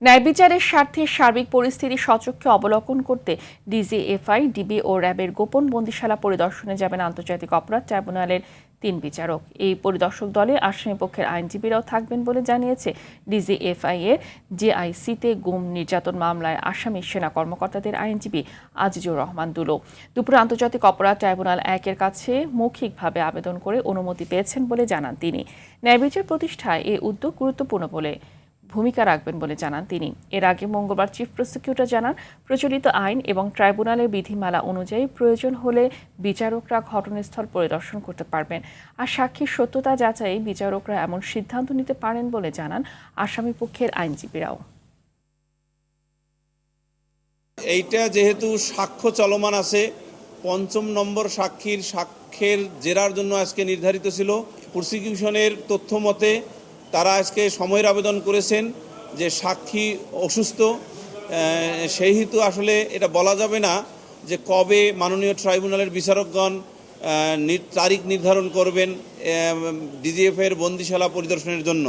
ন্যায় বিচারের স্বার্থে সার্বিক পরিস্থিতি সচক্ষে অবলোকন করতে ডিজিএফআই, ডিবি ও র্যাবের গোপন বন্দিশালা পরিদর্শনে যাবেন আন্তর্জাতিক অপরাধ ট্রাইব্যুনালের ৩ বিচারক। এই পরিদর্শক দলে আসামিপক্ষের আইনজীবীরাও থাকবেন বলে জানিয়েছে ডিজিএফআই এর জেআইসিতে গুম নির্যাতন মামলায় আসামি সেনা কর্মকর্তাদের আইনজীবী আজিজুর রহমান দুলো। দুপুরে আন্তর্জাতিক অপরাধ ট্রাইব্যুনাল ১-এর কাছে মৌখিকভাবে আবেদন করে অনুমতি পেয়েছেন বলে জানান তিনি। ন্যায় বিচার প্রতিষ্ঠায় এই উদ্যোগ গুরুত্বপূর্ণ বলে ভূমিকা রাখবেন বলে জানান তিনি। এর আগে মঙ্গলবার চিফ প্রসিকিউটর জানান, প্রচলিত আইন এবং ট্রাইব্যুনালের বিধিমালা অনুযায়ী প্রয়োজন হলে বিচারকরা ঘটনাস্থল পরিদর্শন করতে পারবেন। আর সাক্ষীর সত্যতা যাচাই বিচারকরা এমন সিদ্ধান্ত নিতে পারেন বলে জানান আসামি পক্ষের আইনজীবীরাও। এইটা যেহেতু সাক্ষ্য চলমান আছে, ৫ম নম্বর সাক্ষ্যের জেরার জন্য আজকে নির্ধারিত ছিল। প্রসিকিউশনের তথ্য মতে তারা আজকে সময়ের আবেদন করেছেন যে সাক্ষী অসুস্থ, সেই হেতু আসলে এটা বলা যাবে না যে কবে মাননীয় ট্রাইব্যুনালের বিচারকগণ তারিখ নির্ধারণ করবেন ডিজিএফ এর বন্দিশালা পরিদর্শনের জন্য।